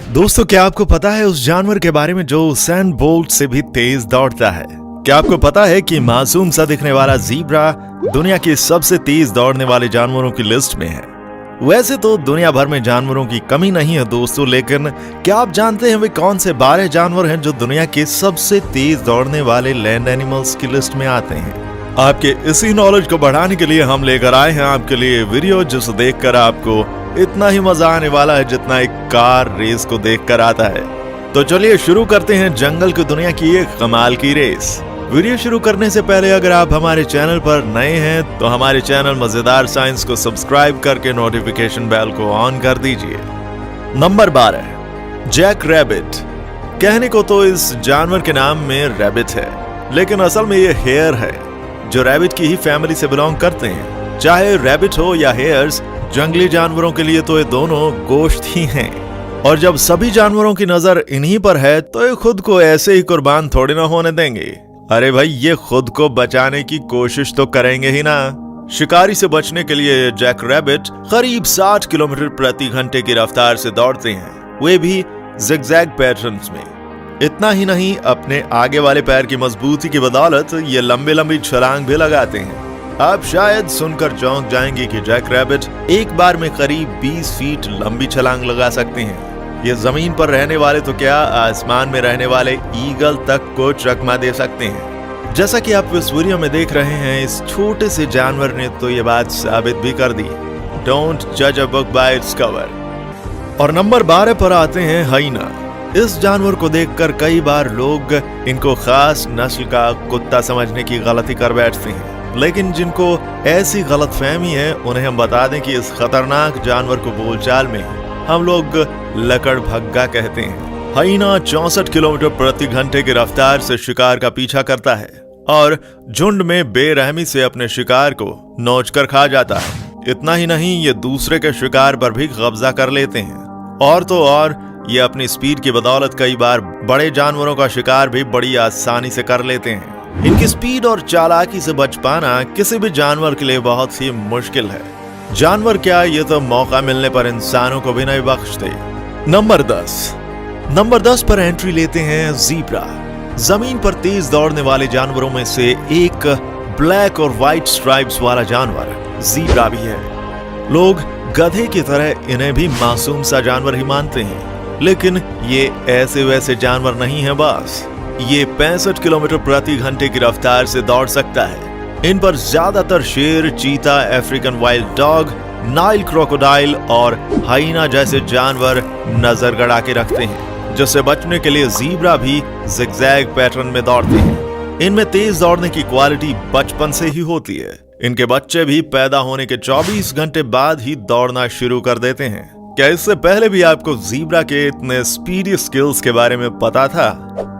दोस्तों, क्या आपको पता है उस जानवर के बारे में जो उसैन बोल्ट से भी तेज दौड़ता है? क्या आपको पता है कि मासूम सा दिखने वाला ज़ीब्रा दुनिया के सबसे तेज दौड़ने वाले जानवरों की लिस्ट में है? वैसे तो दुनिया भर में जानवरों की कमी नहीं है दोस्तों, लेकिन क्या आप जानते हैं वे कौन से 12 जानवर हैं जो दुनिया के सबसे तेज दौड़ने वाले लैंड एनिमल्स की लिस्ट में आते हैं? आपके इसी नॉलेज को बढ़ाने के लिए हम लेकर आए हैं आपके लिए वीडियो, जिसे देखकर आपको इतना ही मजा आने वाला है जितना एक कार रेस को देखकर आता है। तो चलिए शुरू करते हैं जंगल की दुनिया की एक कमाल की रेस। वीडियो शुरू करने से पहले अगर आप हमारे चैनल पर नए हैं तो हमारे चैनल मजेदार साइंस को सब्सक्राइब करके नोटिफिकेशन बेल को ऑन कर दीजिए। Number 12, jack rabbit. कहने को तो इस जानवर के नाम में रैबिट है, लेकिन असल में ये हेयर है जो रैबिट की ही फैमिली से बिलोंग करते हैं। चाहे रैबिट हो या हेयर्स, जंगली जानवरों के लिए तो ये दोनों गोश्त ही हैं। और जब सभी जानवरों की नजर इन्हीं पर है तो ये खुद को ऐसे ही कुर्बान थोड़ी ना होने देंगे। अरे भाई, ये खुद को बचाने की कोशिश तो करेंगे ही ना। शिकारी से बचने के लिए जैक रैबिट करीब 60 किलोमीटर प्रति घंटे की रफ्तार से दौड़ते हैं, वे भी जिगजैग पैटर्न्स में। इतना ही नहीं, अपने आगे वाले पैर की मजबूती की बदौलत ये लंबी लंबी छलांग भी लगाते हैं। आप शायद सुनकर चौंक जाएंगे कि जैक रैबिट एक बार में करीब 20 फीट लंबी छलांग लगा सकते हैं। ये जमीन पर रहने वाले तो क्या, आसमान में रहने वाले ईगल तक को चकमा दे सकते हैं। जैसा कि आप इस वीडियो में देख रहे हैं, इस छोटे से जानवर ने तो ये बात साबित भी कर दी। डोंट जज a book by its cover. और नंबर 12 पर आते हैं हाइना। इस जानवर को देखकर कई बार लोग इनको खास नस्ल का कुत्ता समझने की गलती कर बैठते हैं, लेकिन जिनको ऐसी गलतफहमी है उन्हें हम बता दें कि इस खतरनाक जानवर को बोलचाल में हम लोग लकड़भग्गा कहते हैं। हाइना 64 किलोमीटर प्रति घंटे की रफ्तार से शिकार का पीछा करता है और झुंड में बेरहमी से अपने शिकार को नोचकर खा जाता है। इतना ही नहीं, ये दूसरे के शिकार पर भी कब्जा कर लेते हैं। और तो और ये अपनी स्पीड की बदौलत कई बार बड़े जानवरों का शिकार भी बड़ी आसानी से कर लेते हैं। इनकी स्पीड और चालाकी से बच पाना किसी भी जानवर के लिए बहुत ही मुश्किल है। जानवर क्या, ये तो मौका मिलने पर इंसानों को भी नहीं बख्शते। नंबर 10 पर एंट्री लेते हैं ज़ीब्रा। जमीन पर तेज दौड़ने वाले जानवरों में से एक ब्लैक और व्हाइट स्ट्राइप्स वाला जानवर ज़ीब्रा भी है। लोग गधे की तरह इन्हें भी मासूम सा जानवर ही मानते हैं, लेकिन ये ऐसे वैसे जानवर नहीं है बस। ये 65 किलोमीटर प्रति घंटे की रफ्तार से दौड़ सकता है। इन पर ज्यादातर शेर, चीता, African wild dog, Nile crocodile और हाइना जैसे जानवर नजर गड़ा के रखते हैं, जिससे बचने के लिए ज़ीब्रा भी जिगजैग पैटर्न में दौड़ते हैं। इनमें तेज दौड़ने की क्वालिटी बचपन से ही होती है। इनके बच्चे भी पैदा होने के 24 घंटे बाद ही दौड़ना शुरू कर देते हैं। क्या इससे पहले भी आपको ज़ीब्रा के इतने स्पीडी स्किल्स के बारे में पता था?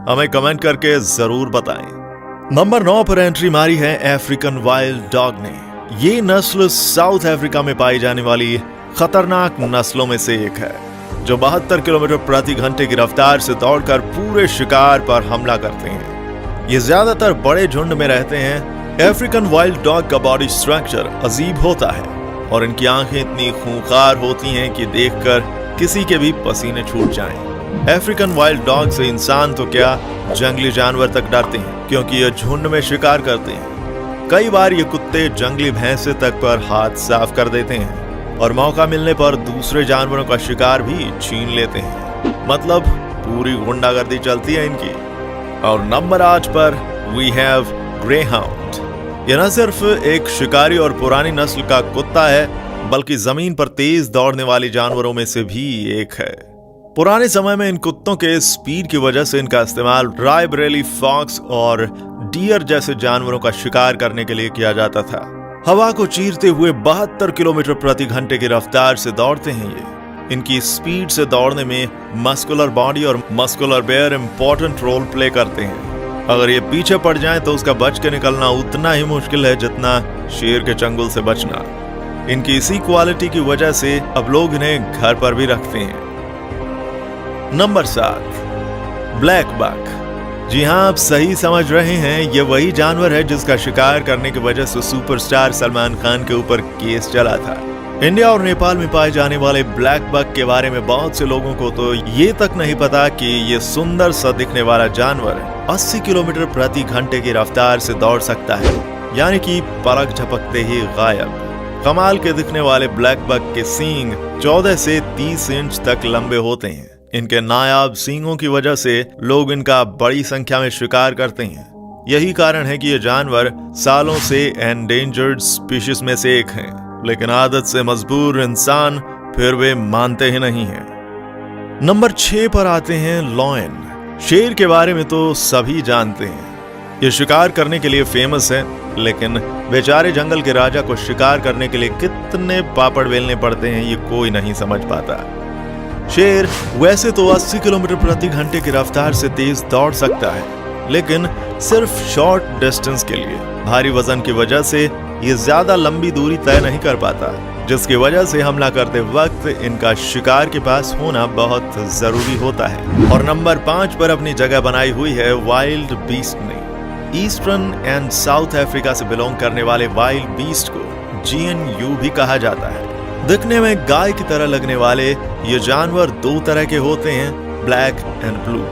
हमें कमेंट करके जरूर बताएं। नंबर 9 पर एंट्री मारी है अफ्रीकन वाइल्ड डॉग ने। ये नस्ल साउथ अफ्रीका में पाई जाने वाली खतरनाक नस्लों में से एक है, जो 72 किलोमीटर प्रति घंटे की रफ्तार से दौड़कर पूरे शिकार पर हमला करते हैं। ये ज्यादातर बड़े झुंड में रहते हैं। अफ्रीकन वाइल्ड डॉग का बॉडी स्ट्रक्चर अजीब होता है और इनकी आंखें इतनी खूंखार होती हैं कि देखकर किसी के भी पसीने छूट जाएं। अफ्रीकन वाइल्ड डॉग से इंसान तो क्या, जंगली जानवर तक डरते हैं, क्योंकि ये झुंड में शिकार करते हैं। कई बार ये कुत्ते जंगली भैंसे तक पर हाथ साफ कर देते हैं और मौका मिलने पर दूसरे जानवरों का शिकार भी छीन लेते हैं। मतलब पूरी गुंडागर्दी चलती है इनकी। और नंबर 8 पर वी हैव ग्रेहाउंड। यह न सिर्फ एक शिकारी और पुरानी नस्ल का कुत्ता है, बल्कि जमीन पर तेज दौड़ने वाले जानवरों में से भी एक है। पुराने समय में इन कुत्तों के स्पीड की वजह से इनका इस्तेमाल रायबरेली फॉक्स और डियर जैसे जानवरों का शिकार करने के लिए किया जाता था। हवा को चीरते हुए 72 किलोमीटर प्रति घंटे की रफ्तार से दौड़ते हैं ये। इनकी स्पीड से दौड़ने में मस्कुलर बॉडी और muscular bear important role play करते हैं। अगर ये पीछे पड़ जाए तो उसका बच के निकलना उतना ही मुश्किल है जितना शेर के चंगुल से बचना। इनकी इसी क्वालिटी की वजह से अब लोग इन्हें घर पर भी रखते हैं। Number 7, black buck. जी हाँ, आप सही समझ रहे हैं, ये वही जानवर है जिसका शिकार करने की वजह से सुपरस्टार सलमान खान के ऊपर केस चला था। इंडिया और नेपाल में पाए जाने वाले ब्लैक बक के बारे में बहुत से लोगों को तो ये तक नहीं पता कि ये सुंदर सा दिखने वाला जानवर 80 किलोमीटर प्रति घंटे की रफ्तार से दौड़ सकता है, यानी कि पलक झपकते ही गायब। कमाल के दिखने वाले ब्लैक बक के सींग 14 से 30 इंच तक लंबे होते हैं। इनके नायाब सींगों की वजह से लोग इनका बड़ी संख्या में शिकार करते हैं। यही कारण है कि ये जानवर सालों से एंडेंजर्ड स्पीशीज में से एक हैं, लेकिन आदत से मजबूर इंसान फिर वे मानते ही नहीं हैं। नंबर 6 पर आते हैं लॉयन। शेर के बारे में तो सभी जानते हैं। ये शिकार करने के लिए फेमस है, लेकिन बेचारे जंगल के राजा को शिकार करने के लिए कितने पापड़ बेलने पड़ते हैं ये कोई नहीं समझ पाता। शेर वैसे तो 80 किलोमीटर प्रति घंटे की रफ्तार से तेज दौड़ सकता है, लेकिन सिर्फ शॉर्ट डिस्टेंस के लिए। भारी वजन की वजह से ये ज्यादा लंबी दूरी तय नहीं कर पाता, जिसकी वजह से हमला करते वक्त इनका शिकार के पास होना बहुत जरूरी होता है। और नंबर 5 पर अपनी जगह बनाई हुई है वाइल्ड बीस्ट ने। ईस्टर्न एंड साउथ अफ्रीका से बिलोंग करने वाले वाइल्ड बीस्ट को GNU भी कहा जाता है। दिखने में गाय की तरह लगने वाले ये जानवर 2 तरह के होते हैं, ब्लैक एंड ब्लू।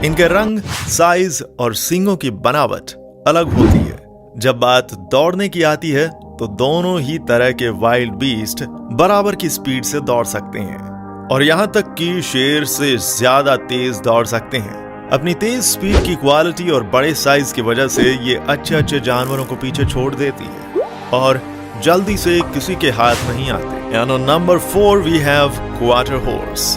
इनके रंग, साइज और सींगों की बनावट अलग होती है। जब बात दौड़ने की आती है तो दोनों ही तरह के वाइल्ड बीस्ट बराबर की स्पीड से दौड़ सकते हैं, और यहाँ तक कि शेर से ज्यादा तेज दौड़ सकते हैं। अपनी तेज स्पीड की क्वालिटी और बड़े साइज की वजह से ये अच्छे जानवरों को पीछे छोड़ देती है और जल्दी से किसी के हाथ नहीं आते। Number 4 we have quarter horse.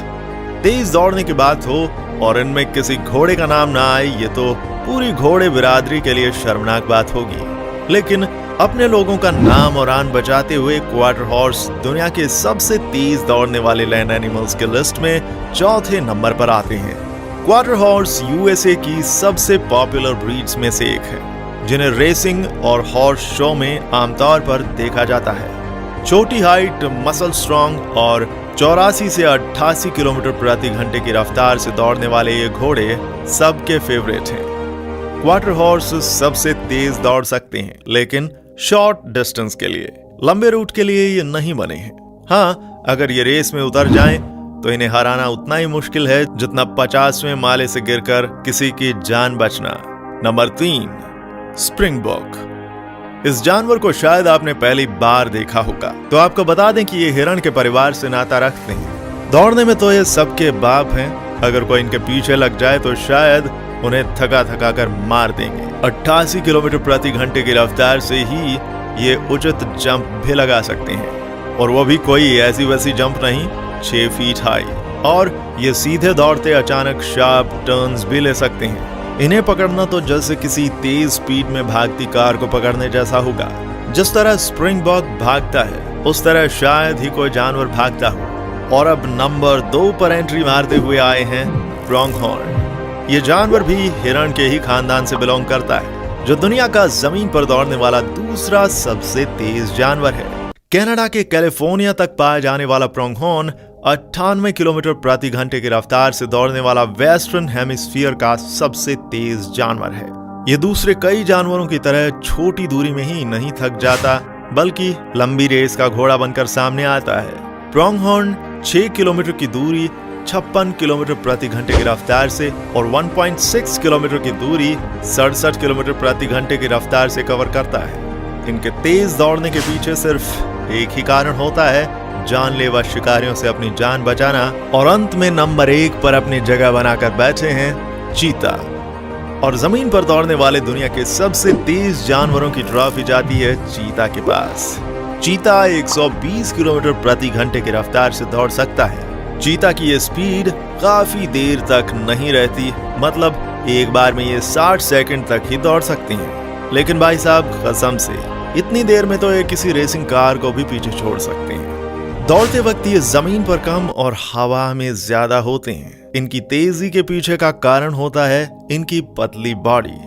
तेज दौड़ने की बात हो और इनमें किसी घोड़े का नाम ना आए, ये तो पूरी घोड़े बिरादरी के लिए शर्मनाक बात होगी। लेकिन अपने लोगों का नाम और आन बचाते हुए क्वार्टर हॉर्स दुनिया के सबसे तेज दौड़ने वाले लैंड एनिमल्स के लिस्ट में 4थे नंबर पर आते हैं। क्वार्टर हॉर्स USA की सबसे पॉपुलर ब्रीड्स में से एक है, जिन्हें रेसिंग और हॉर्स शो में आमतौर पर देखा जाता है। छोटी हाइट, मसल स्ट्रॉन्ग और 84 से 88 किलोमीटर प्रति घंटे की रफ्तार से दौड़ने वाले ये घोड़े सबके फेवरेट हैं। क्वार्टर हॉर्स सबसे तेज दौड़ सकते हैं, लेकिन शॉर्ट डिस्टेंस के लिए, लंबे रूट के लिए ये नहीं बने हैं। हाँ, अगर ये रेस में उतर जाएं, तो इन्हें हराना उतना ही मुश्किल है जितना 50वें माले से गिरकर किसी की जान बचना। Number 3 springbok. इस जानवर को शायद आपने पहली बार देखा होगा, तो आपको बता दें कि ये हिरण के परिवार से नाता रखते हैं। दौड़ने में तो ये सबके बाप हैं। अगर कोई इनके पीछे लग जाए तो शायद उन्हें थका कर मार देंगे। 88 किलोमीटर प्रति घंटे की रफ्तार से ही ये उचित जंप भी लगा सकते हैं, और वो भी कोई ऐसी वैसी जंप नहीं, 6 फीट हाई। और ये सीधे दौड़ते अचानक शार्प टर्न्स भी ले सकते हैं। इन्हें पकड़ना तो जैसे किसी तेज स्पीड में भागती कार को पकड़ने जैसा होगा। जिस तरह स्प्रिंगबॉक भागता है, उस तरह शायद ही कोई जानवर भागता हो। और अब नंबर 2 पर एंट्री मारते हुए आए हैं प्रोंगहॉर्न। ये जानवर भी हिरण के ही खानदान से बिलोंग करता है, जो दुनिया का जमीन पर दौड़ने वाला दूसरा सबसे तेज जानवर है। कनाडा के कैलिफोर्निया तक पाया जाने वाला प्रोंगहॉर्न 98 किलोमीटर प्रति घंटे की रफ्तार से दौड़ने वाला वेस्टर्न हेमिस्फीयर का सबसे तेज जानवर है। ये दूसरे कई जानवरों की तरह छोटी दूरी में ही नहीं थक जाता, बल्कि लंबी रेस का घोड़ा बनकर सामने आता है। प्रोंगहॉर्न 6 किलोमीटर की दूरी 56 किलोमीटर प्रति घंटे की रफ्तार से और 1.6 किलोमीटर की दूरी 67 किलोमीटर प्रति घंटे की रफ्तार से कवर करता है। इनके तेज दौड़ने के पीछे सिर्फ एक ही कारण होता है, जानलेवा शिकारियों से अपनी जान बचाना। और अंत में नंबर 1 पर अपनी जगह बनाकर बैठे हैं चीता। और जमीन पर दौड़ने वाले दुनिया के सबसे तेज जानवरों की ट्रॉफी जाती है चीता के पास। चीता 120 किलोमीटर प्रति घंटे की रफ्तार से दौड़ सकता है। चीता की ये स्पीड काफी देर तक नहीं रहती, मतलब एक बार में ये 60 सेकंड तक ही दौड़ सकती हैं। लेकिन भाई साहब, कसम से इतनी देर में तो ये किसी रेसिंग कार को भी पीछे छोड़ सकते हैं। दौड़ते वक्त ये जमीन पर कम और हवा में ज्यादा होते हैं। इनकी तेजी के पीछे का कारण होता है इनकी पतली बॉडी,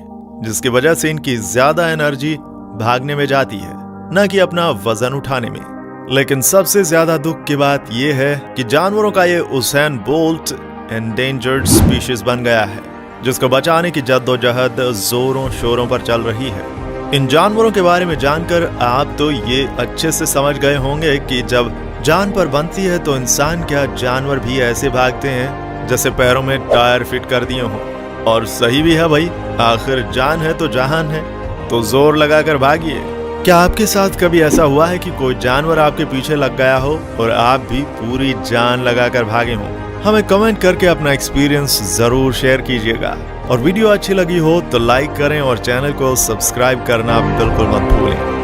जिसकी वजह से इनकी ज्यादा एनर्जी भागने में जाती है, न कि अपना वजन उठाने में। लेकिन सबसे ज्यादा दुख की बात यह है कि जानवरों का ये उसैन बोल्ट एंडेंजर्ड स्पीशीज बन गया है, जिसको बचाने की जद्दोजहद जोरों शोरों पर चल रही है। इन जानवरों के बारे में जानकर आप तो ये अच्छे से समझ गए होंगे कि जब जान पर बनती है तो इंसान क्या जानवर भी ऐसे भागते हैं जैसे पैरों में टायर फिट कर दिए हों। और सही भी है भाई, आखिर जान है तो जहान है, तो जोर लगाकर भागिए। क्या आपके साथ कभी ऐसा हुआ है कि कोई जानवर आपके पीछे लग गया हो और आप भी पूरी जान लगाकर भागे हों? हमें कमेंट करके अपना एक्सपीरियंस जरूर शेयर कीजिएगा। और वीडियो अच्छी लगी हो तो लाइक करें और चैनल को सब्सक्राइब करना बिल्कुल मत भूलें।